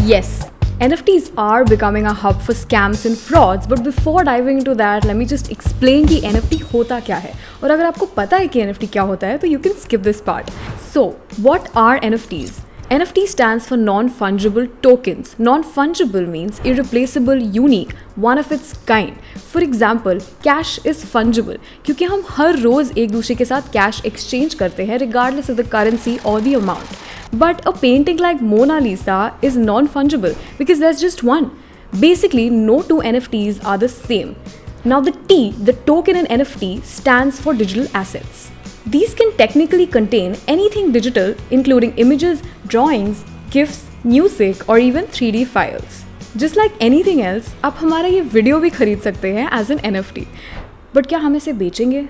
Yes, NFTs are becoming a hub for scams and frauds, but before diving into that, let me just explain कि NFT होता क्या है. और अगर आपको पता है कि NFT क्या होता है, तो you can skip this part. So, what are NFTs? NFT stands for non-fungible tokens. Non-fungible means irreplaceable, unique, one of its kind. For example, cash is fungible क्योंकि हम हर रोज एक दूसरे के साथ cash exchange करते हैं regardless of the currency or the amount. But a painting like Mona Lisa is non-fungible because there's just one. Basically, no two NFTs are the same. Now the T, the token in NFT, stands for digital assets. These can technically contain anything digital, including images, drawings, GIFs, music, or even 3D files. Just like anything else, आप हमारा ये video भी खरीद सकते हैं as an NFT. But क्या हम इसे बेचेंगे?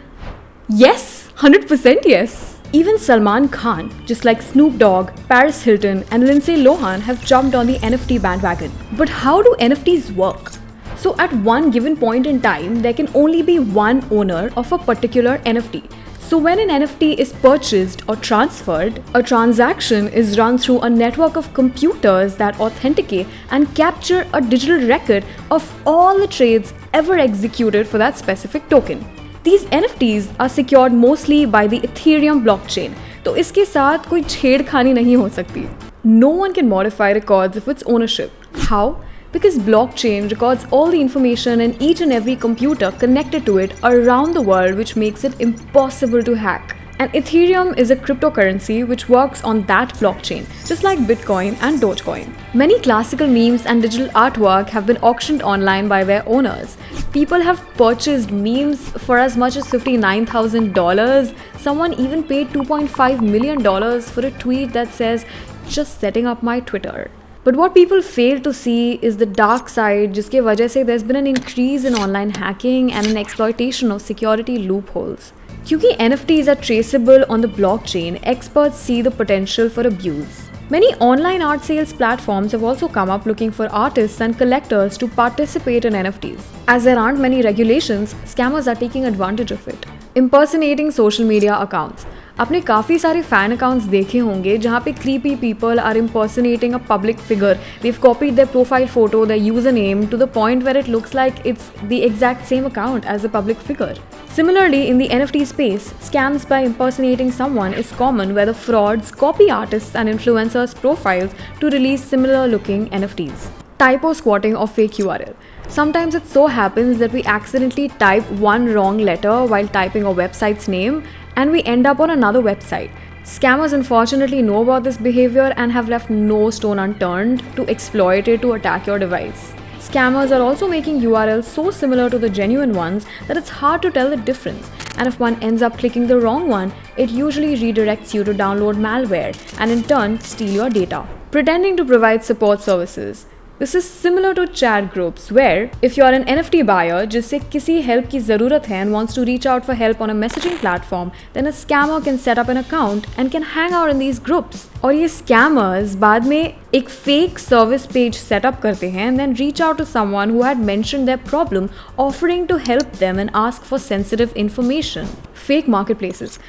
Yes, 100% yes. Even Salman Khan, just like Snoop Dogg, Paris Hilton, and Lindsay Lohan have jumped on the NFT bandwagon. But how do NFTs work? So at one given point in time, there can only be one owner of a particular NFT. So when an NFT is purchased or transferred, a transaction is run through a network of computers that authenticate and capture a digital record of all the trades ever executed for that specific token. These NFTs are secured mostly by the Ethereum blockchain. तो इसके साथ कोई छेड़खानी नहीं हो सकती. No one can modify records of its ownership. How? Because blockchain records all the information in each and every computer connected to it around the world, which makes it impossible to hack. And Ethereum is a cryptocurrency which works on that blockchain, just like Bitcoin and Dogecoin. Many classical memes and digital artwork have been auctioned online by their owners. People have purchased memes for as much as $59,000. Someone even paid $2.5 million for a tweet that says, "Just setting up my Twitter." But what people fail to see is the dark side, जिसके वजह से there's been an increase in online hacking and an exploitation of security loopholes. क्योंकि NFTs are traceable on the blockchain, experts see the potential for abuse. Many online art sales platforms have also come up looking for artists and collectors to participate in NFTs. As there aren't many regulations, scammers are taking advantage of it. Impersonating social media accounts. आपने काफ़ी सारे fan accounts देखे होंगे जहाँ पे creepy people are impersonating a public figure. They've copied their profile photo, their username to the point where it looks like it's the exact same account as the public figure. Similarly, in the NFT space, scams by impersonating someone is common where the frauds copy artists and influencers' profiles to release similar looking NFTs. Typo squatting or fake URL. Sometimes it so happens that we accidentally type one wrong letter while typing a website's name and we end up on another website. Scammers unfortunately know about this behavior and have left no stone unturned to exploit it to attack your device. Scammers are also making URLs so similar to the genuine ones that it's hard to tell the difference. And if one ends up clicking the wrong one, it usually redirects you to download malware and in turn steal your data. Pretending to provide support services. This is similar to chat groups where if you are an NFT buyer जिससे किसी help की ज़रूरत है and wants to reach out for help on a messaging platform, then a scammer can set up an account and can hang out in these groups. और ये scammers बाद में एक fake service page set up करते हैं and then reach out to someone who had mentioned their problem, offering to help them and ask for sensitive information. Fake marketplaces.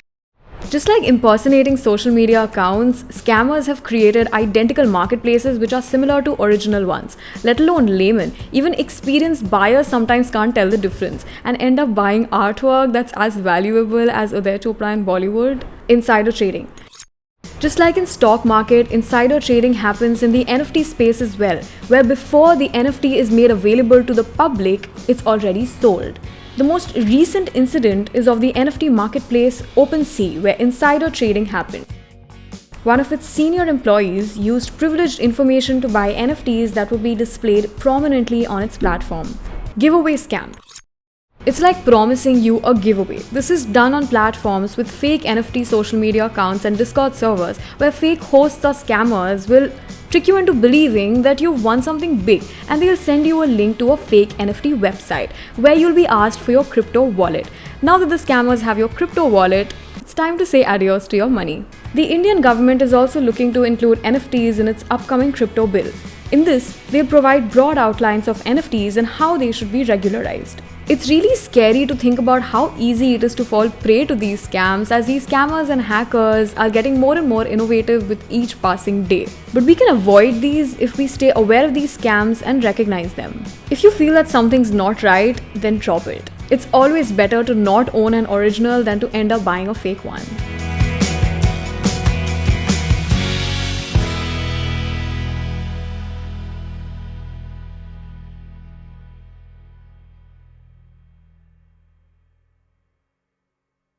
Just like impersonating social media accounts, scammers have created identical marketplaces which are similar to original ones, let alone laymen. Even experienced buyers sometimes can't tell the difference and end up buying artwork that's as valuable as Uday Chopra in Bollywood. Insider trading. Just like in stock market, insider trading happens in the NFT space as well, where before the NFT is made available to the public, it's already sold. The most recent incident is of the NFT marketplace OpenSea, where insider trading happened. One of its senior employees used privileged information to buy NFTs that would be displayed prominently on its platform. Giveaway scam. It's like promising you a giveaway. This is done on platforms with fake NFT social media accounts and Discord servers, where fake hosts or scammers will trick you into believing that you've won something big and they'll send you a link to a fake NFT website where you'll be asked for your crypto wallet. Now that the scammers have your crypto wallet, it's time to say adios to your money. The Indian government is also looking to include NFTs in its upcoming crypto bill. In this, they'll provide broad outlines of NFTs and how they should be regularized. It's really scary to think about how easy it is to fall prey to these scams, as these scammers and hackers are getting more and more innovative with each passing day. But we can avoid these if we stay aware of these scams and recognize them. If you feel that something's not right, then drop it. It's always better to not own an original than to end up buying a fake one.